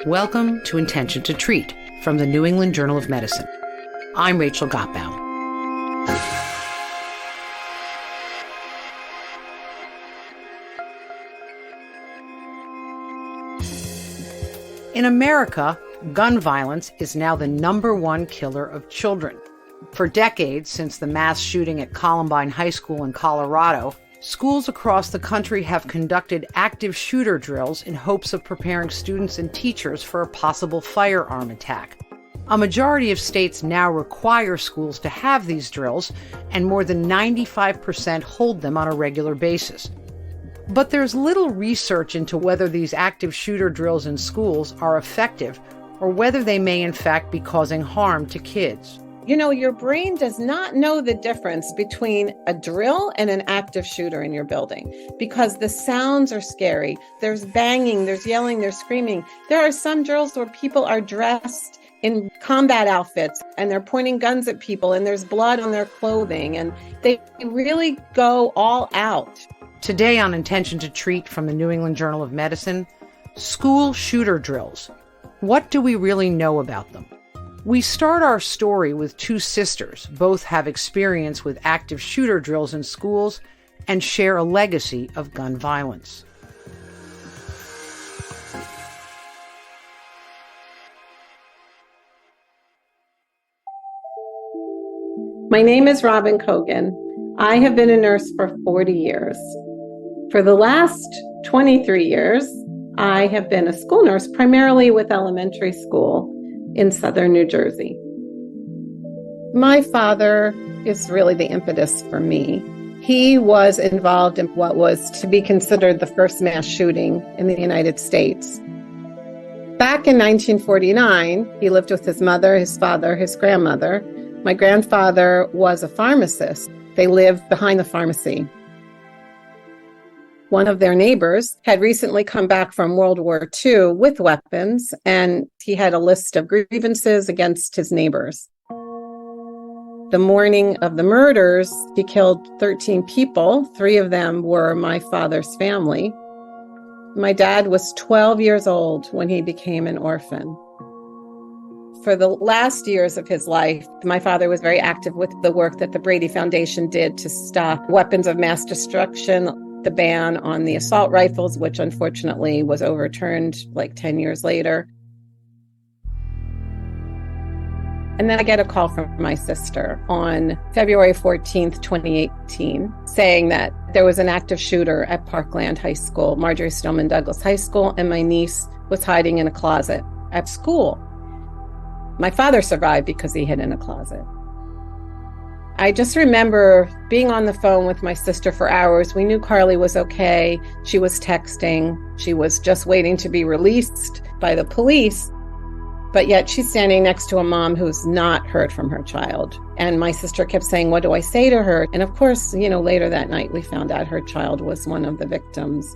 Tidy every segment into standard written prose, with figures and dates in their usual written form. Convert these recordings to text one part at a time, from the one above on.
Welcome to Intention to Treat from the New England Journal of Medicine. I'm Rachel Gottbaum. In America, gun violence is now the #1 killer of children. For decades, since the mass shooting at Columbine High School in Colorado, schools across the country have conducted active shooter drills in hopes of preparing students and teachers for a possible firearm attack. A majority of states now require schools to have these drills, and more than 95% hold them on a regular basis. But there's little research into whether these active shooter drills in schools are effective or whether they may in fact be causing harm to kids. You know, your brain does not know the difference between a drill and an active shooter in your building because the sounds are scary. There's banging, there's yelling, there's screaming. There are some drills where people are dressed in combat outfits and they're pointing guns at people and there's blood on their clothing and they really go all out. Today on Intention to Treat from the New England Journal of Medicine, school shooter drills. What do we really know about them? We start our story with two sisters. Both have experience with active shooter drills in schools and share a legacy of gun violence. My name is Robin Cogan. I have been a nurse for 40 years. For the last 23 years, I have been a school nurse, primarily with elementary school in southern New Jersey. My father is really the impetus for me. He was involved in what was to be considered the first mass shooting in the United States. Back in 1949, he lived with his mother, his father, his grandmother. My grandfather was a pharmacist. They lived behind the pharmacy. One of their neighbors had recently come back from World War II with weapons, and he had a list of grievances against his neighbors. The morning of the murders, he killed 13 people. 3 of them were my father's family. My dad was 12 years old when he became an orphan. For the last years of his life, my father was very active with the work that the Brady Foundation did to stop weapons of mass destruction, the ban on the assault rifles, which unfortunately was overturned like 10 years later. And then I get a call from my sister on February 14th, 2018, saying that there was an active shooter at Parkland High School, Marjorie Stoneman Douglas High School, and my niece was hiding in a closet at school. My father survived because he hid in a closet. I just remember being on the phone with my sister for hours. We knew Carly was okay. She was texting. She was just waiting to be released by the police. But yet she's standing next to a mom who's not heard from her child. And my sister kept saying, what do I say to her? And of course, later that night, we found out her child was one of the victims.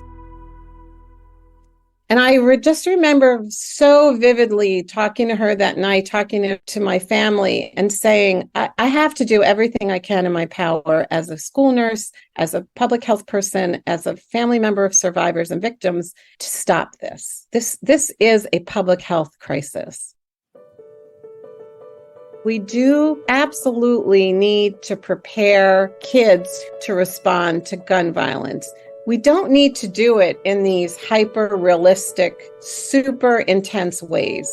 And I just remember so vividly talking to her that night, talking to my family and saying, I have to do everything I can in my power as a school nurse, as a public health person, as a family member of survivors and victims to stop this. This is a public health crisis. We do absolutely need to prepare kids to respond to gun violence. We don't need to do it in these hyper-realistic, super intense ways.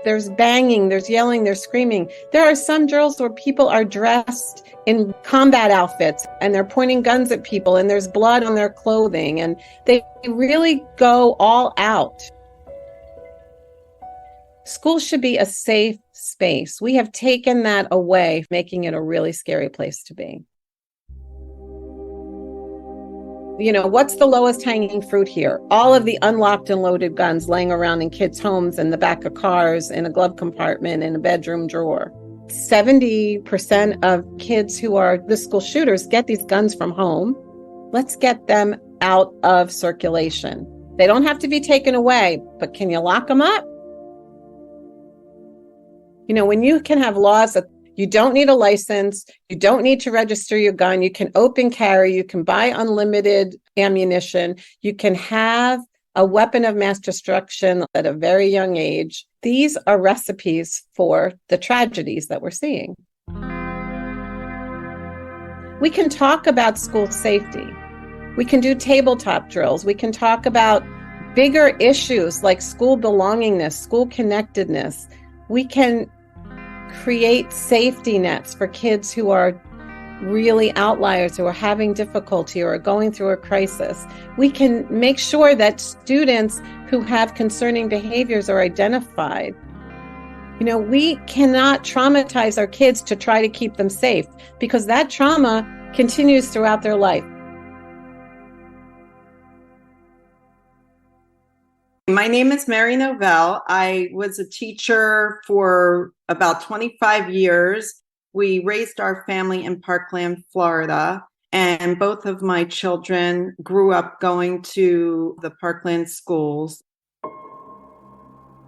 There's banging, there's yelling, there's screaming. There are some drills where people are dressed in combat outfits and they're pointing guns at people and there's blood on their clothing and they really go all out. School should be a safe space. We have taken that away, making it a really scary place to be. What's the lowest hanging fruit here? All of the unlocked and loaded guns laying around in kids' homes, in the back of cars, in a glove compartment, in a bedroom drawer. 70% of kids who are the school shooters get these guns from home. Let's get them out of circulation. They don't have to be taken away, but can you lock them up? When you can have laws that you don't need a license. You don't need to register your gun. You can open carry. You can buy unlimited ammunition. You can have a weapon of mass destruction at a very young age. These are recipes for the tragedies that we're seeing. We can talk about school safety. We can do tabletop drills. We can talk about bigger issues like school belongingness, school connectedness. We can create safety nets for kids who are really outliers, who are having difficulty or are going through a crisis. We can make sure that students who have concerning behaviors are identified. We cannot traumatize our kids to try to keep them safe, because that trauma continues throughout their life. My name is Mary Novell. I was a teacher for about 25 years. We raised our family in Parkland, Florida, and both of my children grew up going to the Parkland schools.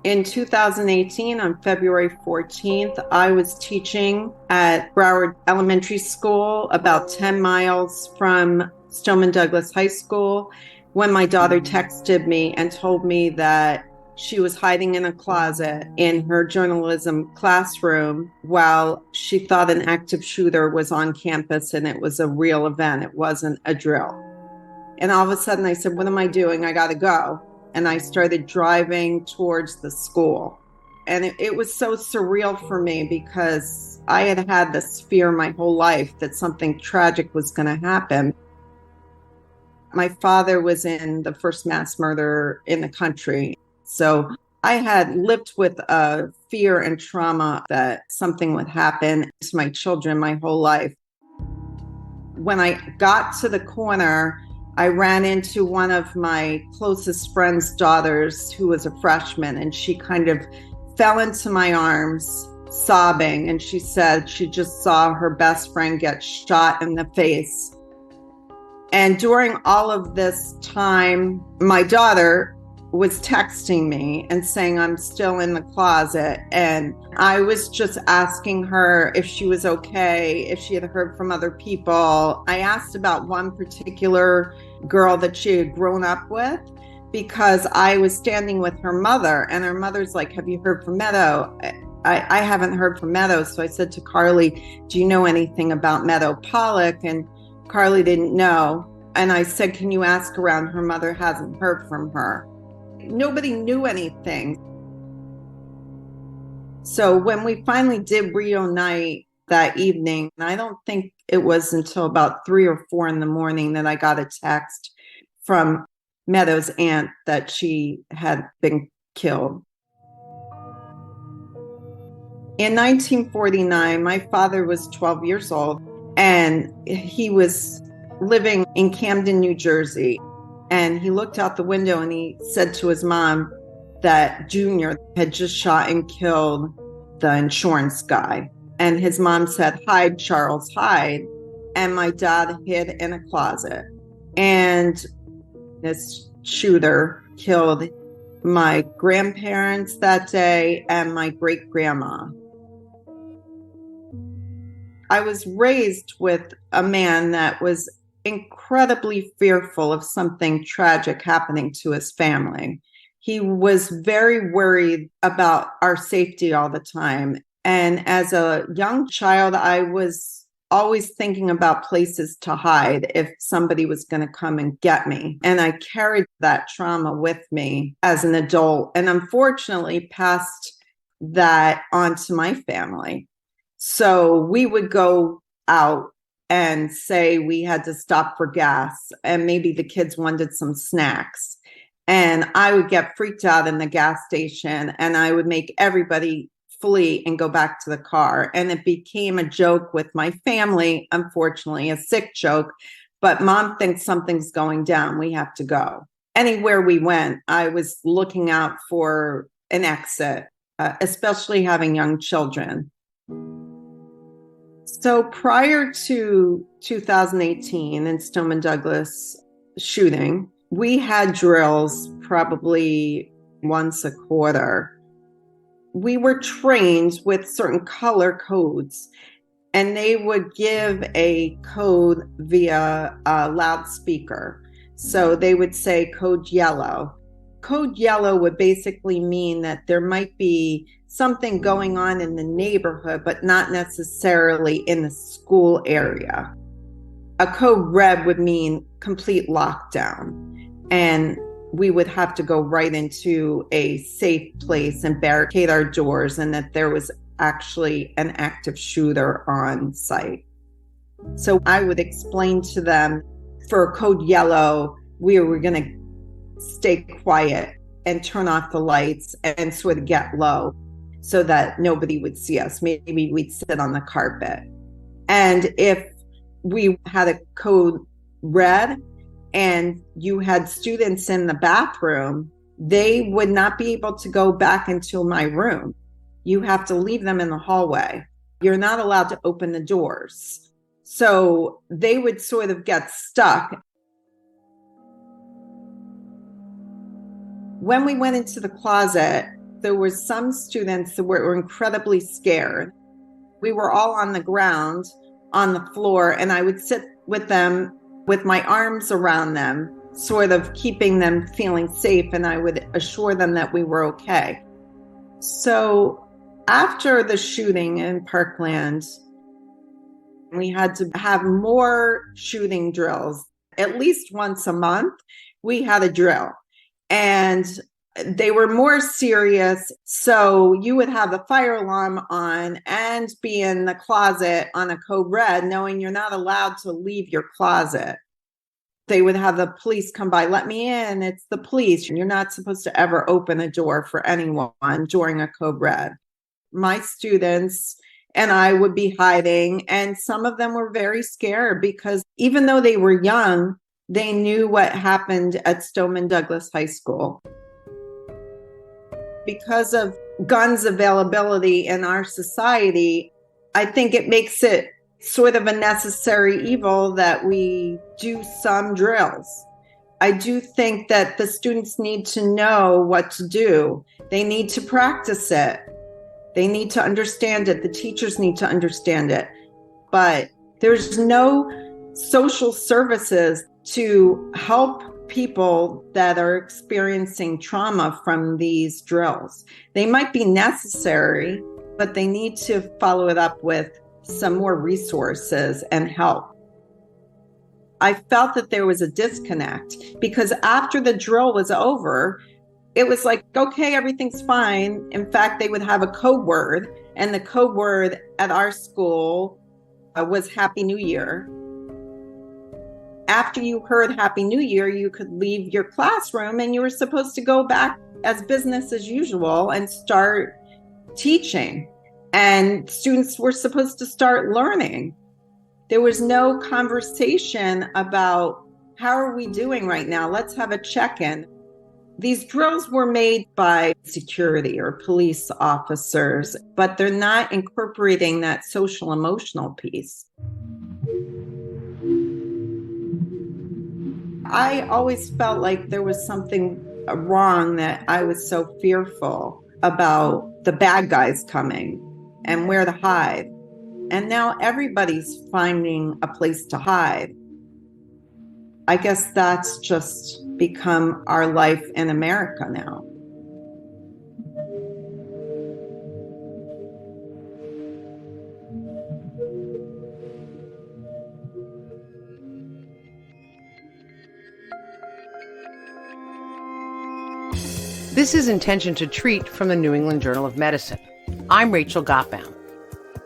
In 2018, on February 14th, I was teaching at Broward Elementary School, about 10 miles from Stoneman Douglas High School, when my daughter texted me and told me that she was hiding in a closet in her journalism classroom while she thought an active shooter was on campus and it was a real event. It wasn't a drill. And all of a sudden I said, what am I doing? I got to go. And I started driving towards the school. And it was so surreal for me, because I had had this fear my whole life that something tragic was going to happen. My father was in the first mass murder in the country. So I had lived with a fear and trauma that something would happen to my children my whole life. When I got to the corner, I ran into one of my closest friend's daughters, who was a freshman, and she kind of fell into my arms sobbing. And she said she just saw her best friend get shot in the face. And during all of this time, my daughter was texting me and saying I'm still in the closet. And I was just asking her if she was okay, if she had heard from other people. I asked about one particular girl that she had grown up with, because I was standing with her mother, and her mother's like, have you heard from Meadow? I haven't heard from Meadow. So I said to Carly, do you know anything about Meadow Pollock? And Carly didn't know. And I said, can you ask around? Her mother hasn't heard from her. Nobody knew anything. So when we finally did reunite that evening, I don't think it was until about 3 or 4 in the morning that I got a text from Meadow's aunt that she had been killed. In 1949, my father was 12 years old, and he was living in Camden, New Jersey. And he looked out the window and he said to his mom that Junior had just shot and killed the insurance guy. And his mom said, hide, Charles, hide. And my dad hid in a closet. And this shooter killed my grandparents that day and my great-grandma. I was raised with a man that was incredibly fearful of something tragic happening to his family. He was very worried about our safety all the time. And as a young child, I was always thinking about places to hide if somebody was going to come and get me. And I carried that trauma with me as an adult, and unfortunately passed that on to my family. So we would go out and say we had to stop for gas, and maybe the kids wanted some snacks. And I would get freaked out in the gas station, and I would make everybody flee and go back to the car. And it became a joke with my family, unfortunately, a sick joke. But Mom thinks something's going down. We have to go. Anywhere we went, I was looking out for an exit, especially having young children. So prior to 2018 and Stoneman Douglas shooting, we had drills probably once a quarter. We were trained with certain color codes, and they would give a code via a loudspeaker. So they would say code yellow. Code yellow would basically mean that there might be something going on in the neighborhood, but not necessarily in the school area. A code red would mean complete lockdown, and we would have to go right into a safe place and barricade our doors, and that there was actually an active shooter on site. So I would explain to them, for code yellow, we were going to stay quiet and turn off the lights and sort of get low so that nobody would see us. Maybe we'd sit on the carpet. And if we had a code red and you had students in the bathroom, they would not be able to go back into my room. You have to leave them in the hallway. You're not allowed to open the doors. So they would sort of get stuck. When we went into the closet, there were some students that were incredibly scared. We were all on the ground, on the floor, and I would sit with them with my arms around them, sort of keeping them feeling safe, and I would assure them that we were okay. So after the shooting in Parkland, we had to have more shooting drills. At least once a month, we had a drill. And they were more serious. So you would have the fire alarm on and be in the closet on a code red, knowing you're not allowed to leave your closet. They would have the police come by, let me in, it's the police. You're not supposed to ever open a door for anyone during a code red. My students and I would be hiding, and some of them were very scared because even though they were young, they knew what happened at Stoneman Douglas High School. Because of guns availability in our society, I think it makes it sort of a necessary evil that we do some drills. I do think that the students need to know what to do. They need to practice it. They need to understand it. The teachers need to understand it. But there's no social services to help people that are experiencing trauma from these drills. They might be necessary, but they need to follow it up with some more resources and help. I felt that there was a disconnect because after the drill was over, it was like, okay, everything's fine. In fact, they would have a code word, and the code word at our school was Happy New Year. After you heard Happy New Year, you could leave your classroom and you were supposed to go back as business as usual and start teaching. And students were supposed to start learning. There was no conversation about how are we doing right now? Let's have a check-in. These drills were made by security or police officers, but they're not incorporating that social emotional piece. I always felt like there was something wrong, that I was so fearful about the bad guys coming and where to hide. And now everybody's finding a place to hide. I guess that's just become our life in America now. This is Intention to Treat from the New England Journal of Medicine. I'm Rachel Gottbaum.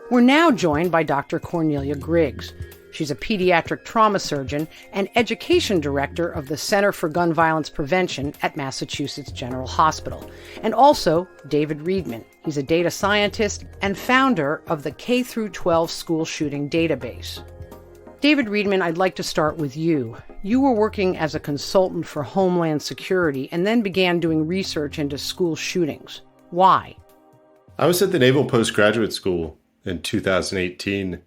We're now joined by Dr. Cornelia Griggs. She's a pediatric trauma surgeon and education director of the Center for Gun Violence Prevention at Massachusetts General Hospital, and also David Riedman. He's a data scientist and founder of the K-12 School Shooting Database. David Riedman, I'd like to start with you. You were working as a consultant for Homeland Security and then began doing research into school shootings. Why? I was at the Naval Postgraduate School in 2018,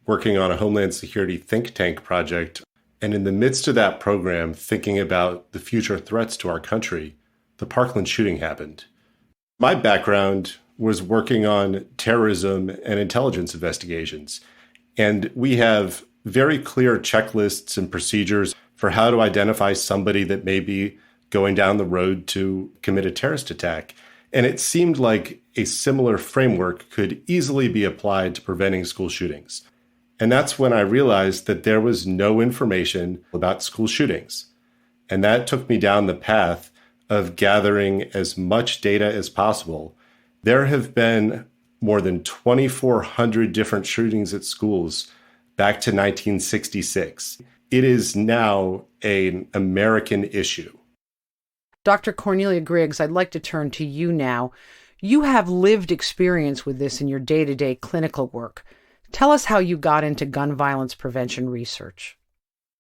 working on a Homeland Security think tank project. And in the midst of that program, thinking about the future threats to our country, the Parkland shooting happened. My background was working on terrorism and intelligence investigations. And we have very clear checklists and procedures for how to identify somebody that may be going down the road to commit a terrorist attack. And it seemed like a similar framework could easily be applied to preventing school shootings. And that's when I realized that there was no information about school shootings. And that took me down the path of gathering as much data as possible. There have been more than 2,400 different shootings at schools back to 1966. It is now an American issue. Dr. Cornelia Griggs, I'd like to turn to you now. You have lived experience with this in your day-to-day clinical work. Tell us how you got into gun violence prevention research.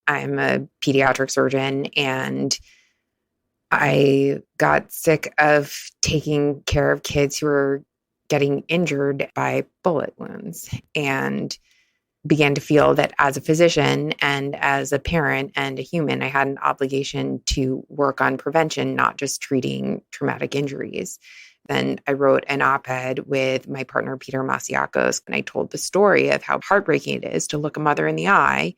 I'm a pediatric surgeon, and I got sick of taking care of kids who were getting injured by bullet wounds and began to feel that as a physician and as a parent and a human, I had an obligation to work on prevention, not just treating traumatic injuries. Then I wrote an op-ed with my partner, Peter Masiakos, and I told the story of how heartbreaking it is to look a mother in the eye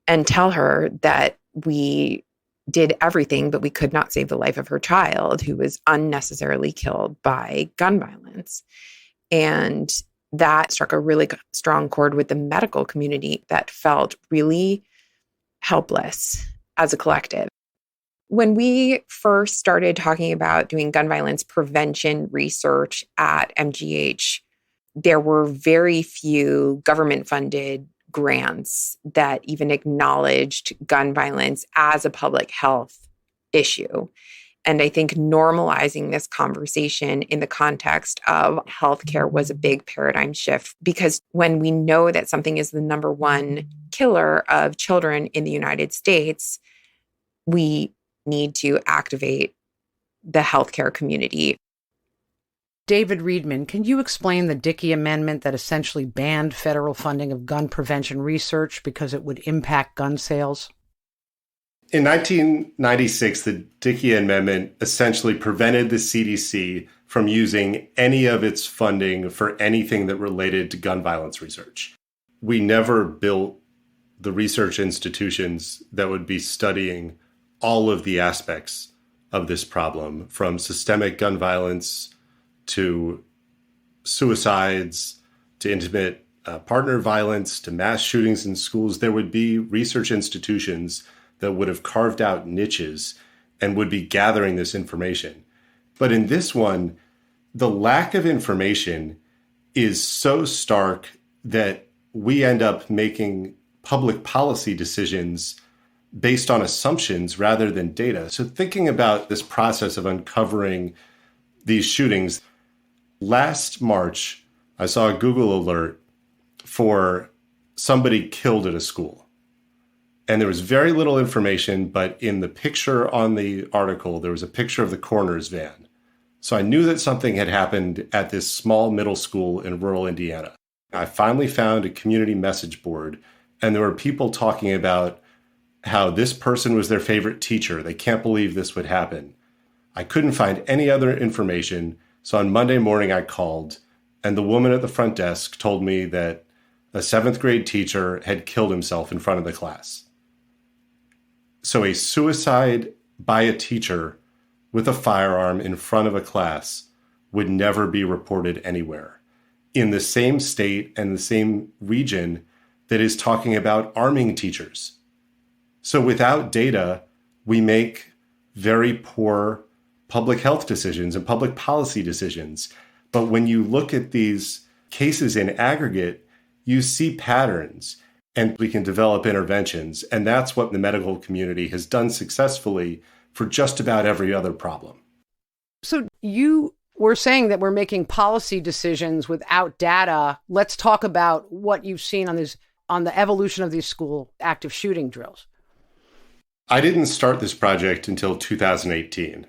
and tell her that we did everything, but we could not save the life of her child who was unnecessarily killed by gun violence. And that struck a really strong chord with the medical community that felt really helpless as a collective. When we first started talking about doing gun violence prevention research at MGH, there were very few government-funded grants that even acknowledged gun violence as a public health issue. And I think normalizing this conversation in the context of healthcare was a big paradigm shift, because when we know that something is the number one killer of children in the United States, we need to activate the healthcare community. David Reedman, can you explain the Dickey Amendment that essentially banned federal funding of gun prevention research because it would impact gun sales? In 1996, the Dickey Amendment essentially prevented the CDC from using any of its funding for anything that related to gun violence research. We never built the research institutions that would be studying all of the aspects of this problem, from systemic gun violence to suicides, to intimate partner violence, to mass shootings in schools. There would be research institutions that would have carved out niches and would be gathering this information. But in this one, the lack of information is so stark that we end up making public policy decisions based on assumptions rather than data. So thinking about this process of uncovering these shootings, last March, I saw a Google alert for somebody killed at a school. And there was very little information, but in the picture on the article, there was a picture of the coroner's van. So I knew that something had happened at this small middle school in rural Indiana. I finally found a community message board, and there were people talking about how this person was their favorite teacher. They can't believe this would happen. I couldn't find any other information, so on Monday morning I called, and the woman at the front desk told me that a 7th grade teacher had killed himself in front of the class. So a suicide by a teacher with a firearm in front of a class would never be reported anywhere in the same state and the same region that is talking about arming teachers. So without data, we make very poor public health decisions and public policy decisions. But when you look at these cases in aggregate, you see patterns. And we can develop interventions. And that's what the medical community has done successfully for just about every other problem. So you were saying that we're making policy decisions without data. Let's talk about what you've seen on the evolution of these school active shooting drills. I didn't start this project until 2018.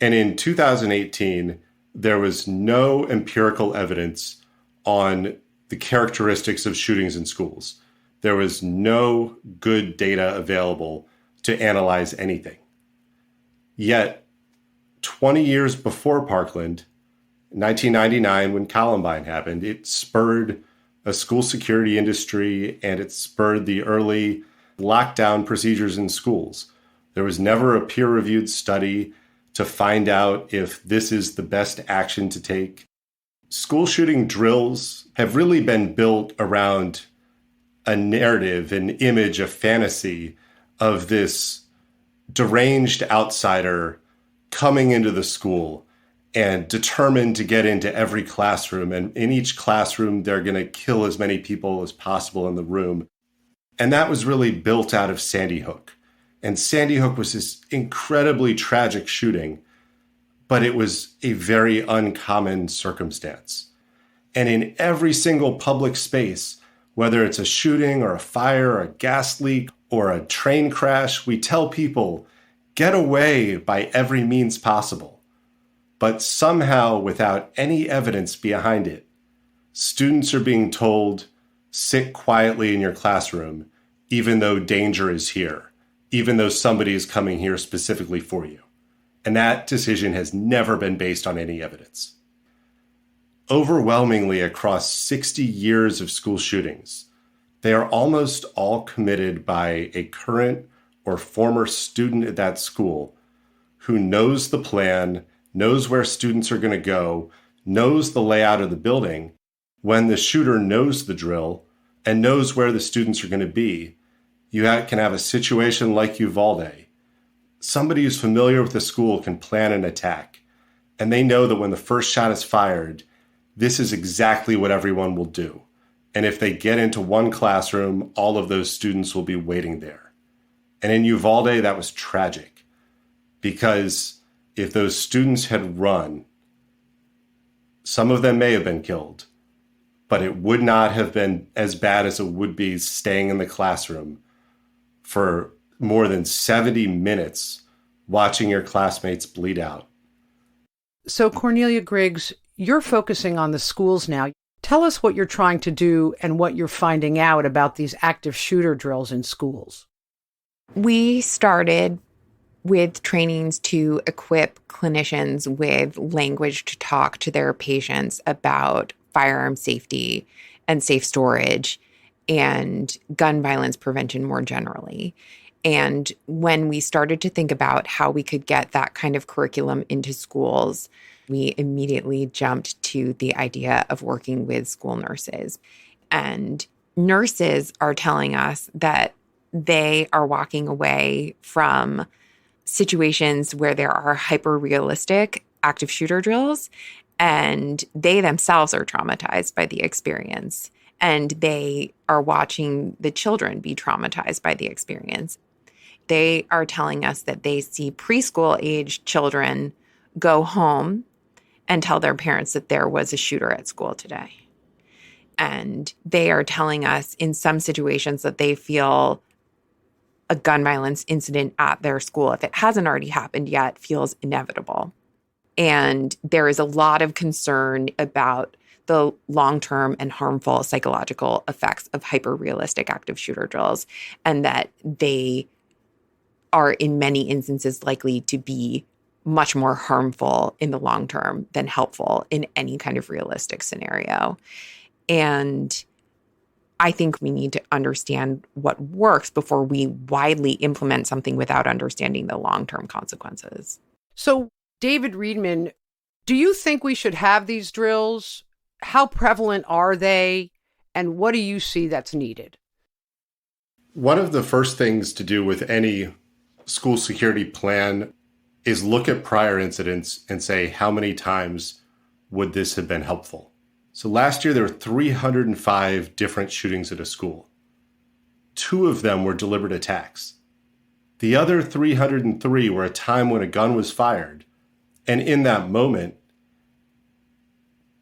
And in 2018, there was no empirical evidence on the characteristics of shootings in schools. There was no good data available to analyze anything. Yet, 20 years before Parkland, 1999, when Columbine happened, it spurred a school security industry and it spurred the early lockdown procedures in schools. There was never a peer-reviewed study to find out if this is the best action to take. School shooting drills have really been built around a narrative, an image, a fantasy of this deranged outsider coming into the school and determined to get into every classroom. And in each classroom, they're going to kill as many people as possible in the room. And that was really built out of Sandy Hook. And Sandy Hook was this incredibly tragic shooting, but it was a very uncommon circumstance. And in every single public space, whether it's a shooting or a fire or a gas leak or a train crash, we tell people, get away by every means possible. But somehow, without any evidence behind it, students are being told, sit quietly in your classroom, even though danger is here, even though somebody is coming here specifically for you. And that decision has never been based on any evidence. Overwhelmingly, across 60 years of school shootings, they are almost all committed by a current or former student at that school who knows the plan, knows where students are going to go, knows the layout of the building, when the shooter knows the drill and knows where the students are going to be. You can have a situation like Uvalde. Somebody who's familiar with the school can plan an attack, and they know that when the first shot is fired, this is exactly what everyone will do. And if they get into one classroom, all of those students will be waiting there. And in Uvalde, that was tragic, because if those students had run, some of them may have been killed, but it would not have been as bad as it would be staying in the classroom for more than 70 minutes watching your classmates bleed out. So, Cornelia Griggs, you're focusing on the schools now. Tell us what you're trying to do and what you're finding out about these active shooter drills in schools. We started with trainings to equip clinicians with language to talk to their patients about firearm safety and safe storage and gun violence prevention more generally. And when we started to think about how we could get that kind of curriculum into schools, we immediately jumped to the idea of working with school nurses. And nurses are telling us that they are walking away from situations where there are hyper-realistic active shooter drills, and they themselves are traumatized by the experience. And they are watching the children be traumatized by the experience. They are telling us that they see preschool-aged children go home and tell their parents that there was a shooter at school today. And they are telling us in some situations that they feel a gun violence incident at their school, if it hasn't already happened yet, feels inevitable. And there is a lot of concern about the long-term and harmful psychological effects of hyper-realistic active shooter drills, and that they are in many instances likely to be much more harmful in the long term than helpful in any kind of realistic scenario. And I think we need to understand what works before we widely implement something without understanding the long-term consequences. So, David Riedman, do you think we should have these drills? How prevalent are they? And what do you see that's needed? One of the first things to do with any school security plan is look at prior incidents and say, how many times would this have been helpful? So last year, there were 305 different shootings at a school. 2 of them were deliberate attacks. The other 303 were a time when a gun was fired. And in that moment,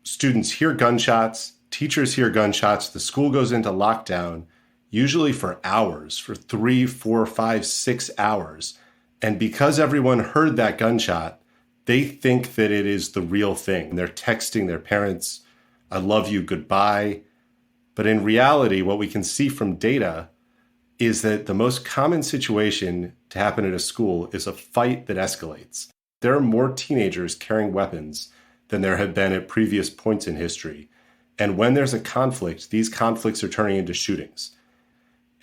students hear gunshots, teachers hear gunshots, the school goes into lockdown, usually for hours, for 3, 4, 5, 6 hours. And because everyone heard that gunshot, they think that it is the real thing. They're texting their parents, I love you, goodbye. But in reality, what we can see from data is that the most common situation to happen at a school is a fight that escalates. There are more teenagers carrying weapons than there have been at previous points in history. And when there's a conflict, these conflicts are turning into shootings.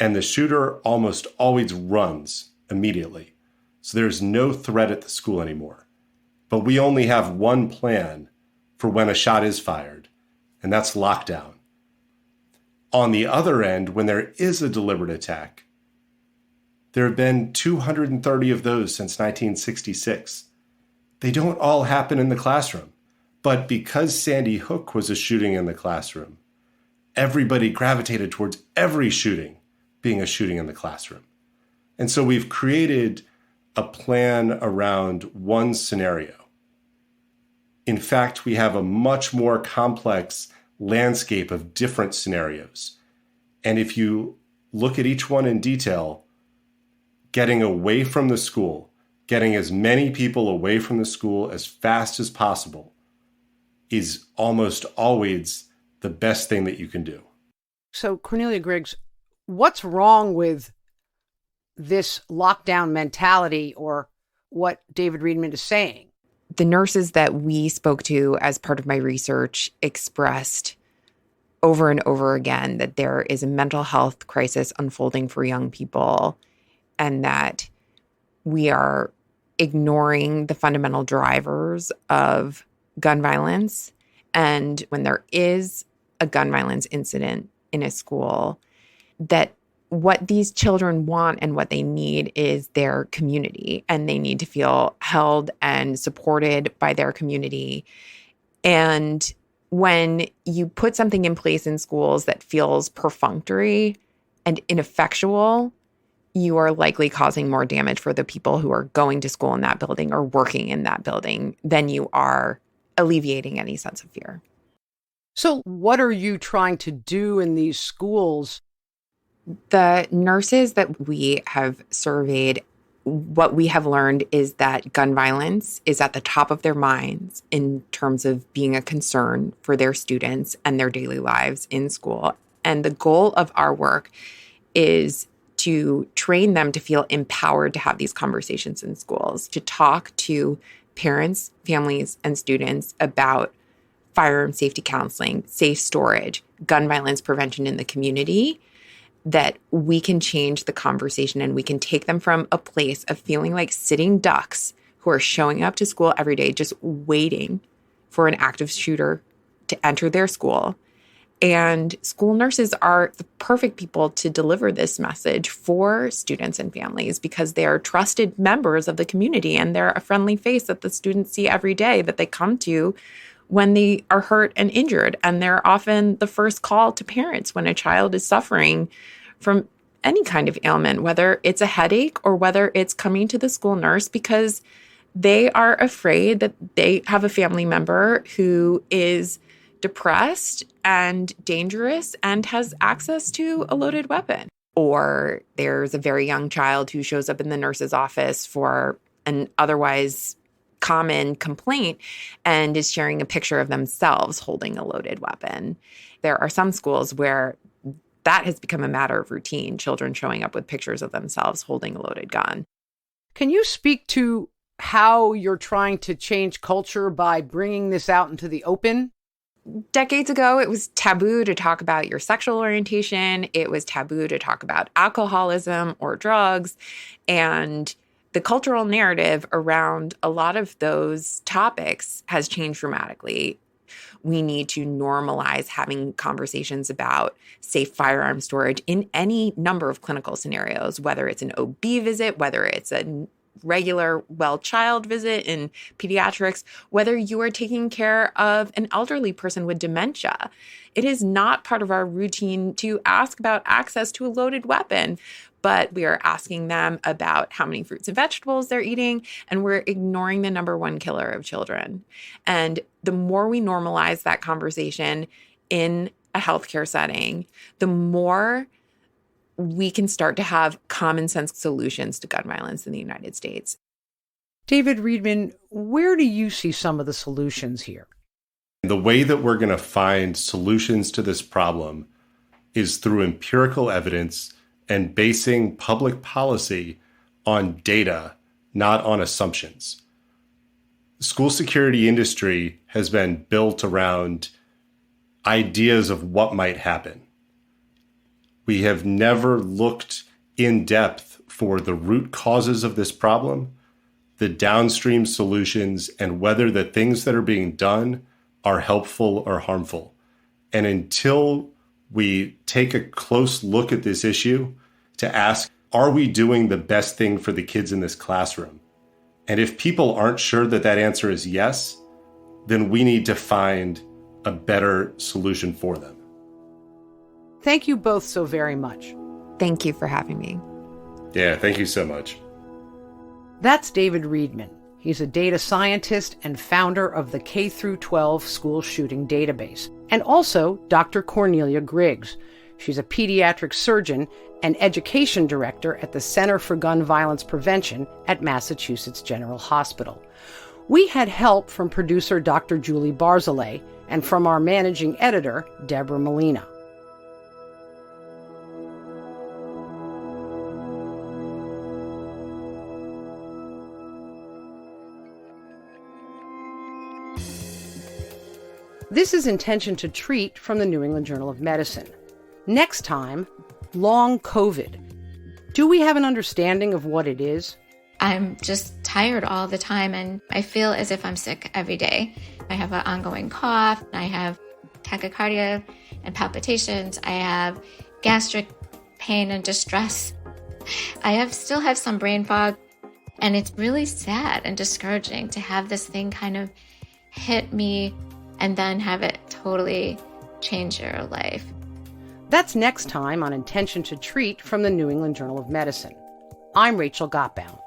And the shooter almost always runs immediately. So there's no threat at the school anymore. But we only have one plan for when a shot is fired, and that's lockdown. On the other end, when there is a deliberate attack, there have been 230 of those since 1966. They don't all happen in the classroom. But because Sandy Hook was a shooting in the classroom, everybody gravitated towards every shooting being a shooting in the classroom. And so we've created a plan around one scenario. In fact, we have a much more complex landscape of different scenarios. And if you look at each one in detail, getting away from the school, getting as many people away from the school as fast as possible is almost always the best thing that you can do. So, Cornelia Griggs, what's wrong with this lockdown mentality or what David Riedman is saying? The nurses that we spoke to as part of my research expressed over and over again that there is a mental health crisis unfolding for young people and that we are ignoring the fundamental drivers of gun violence. And when there is a gun violence incident in a school, that what these children want and what they need is their community, and they need to feel held and supported by their community. And when you put something in place in schools that feels perfunctory and ineffectual, you are likely causing more damage for the people who are going to school in that building or working in that building than you are alleviating any sense of fear. So what are you trying to do in these schools? The nurses that we have surveyed, what we have learned is that gun violence is at the top of their minds in terms of being a concern for their students and their daily lives in school. And the goal of our work is to train them to feel empowered to have these conversations in schools, to talk to parents, families, and students about firearm safety counseling, safe storage, gun violence prevention in the community, that we can change the conversation and we can take them from a place of feeling like sitting ducks who are showing up to school every day, just waiting for an active shooter to enter their school. And school nurses are the perfect people to deliver this message for students and families because they are trusted members of the community and they're a friendly face that the students see every day that they come to when they are hurt and injured. And they're often the first call to parents when a child is suffering from any kind of ailment, whether it's a headache or whether it's coming to the school nurse because they are afraid that they have a family member who is depressed and dangerous and has access to a loaded weapon. Or there's a very young child who shows up in the nurse's office for an otherwise common complaint and is sharing a picture of themselves holding a loaded weapon. There are some schools where that has become a matter of routine, children showing up with pictures of themselves holding a loaded gun. Can you speak to how you're trying to change culture by bringing this out into the open? Decades ago, it was taboo to talk about your sexual orientation. It was taboo to talk about alcoholism or drugs. And the cultural narrative around a lot of those topics has changed dramatically. We need to normalize having conversations about safe firearm storage in any number of clinical scenarios, whether it's an OB visit, whether it's a regular well child visit in pediatrics, whether you are taking care of an elderly person with dementia. It is not part of our routine to ask about access to a loaded weapon, but we are asking them about how many fruits and vegetables they're eating, and we're ignoring the number one killer of children. And the more we normalize that conversation in a healthcare setting, the more we can start to have common sense solutions to gun violence in the United States. David Riedman, where do you see some of the solutions here? The way that we're going to find solutions to this problem is through empirical evidence and basing public policy on data, not on assumptions. The school security industry has been built around ideas of what might happen. We have never looked in depth for the root causes of this problem, the downstream solutions, and whether the things that are being done are helpful or harmful. And until we take a close look at this issue to ask, are we doing the best thing for the kids in this classroom? And if people aren't sure that that answer is yes, then we need to find a better solution for them. Thank you both so very much. Thank you for having me. Yeah, thank you so much. That's David Reedman. He's a data scientist and founder of the K-12 school shooting database, and also Dr. Cornelia Griggs. She's a pediatric surgeon and education director at the Center for Gun Violence Prevention at Massachusetts General Hospital. We had help from producer Dr. Julie Barzilay and from our managing editor, Deborah Molina. This is Intention to Treat from the New England Journal of Medicine. Next time, long COVID. Do we have an understanding of what it is? I'm just tired all the time and I feel as if I'm sick every day. I have an ongoing cough, I have tachycardia and palpitations, I have gastric pain and distress. I still have some brain fog, and it's really sad and discouraging to have this thing kind of hit me and then have it totally change your life. That's next time on Intention to Treat from the New England Journal of Medicine. I'm Rachel Gottbaum.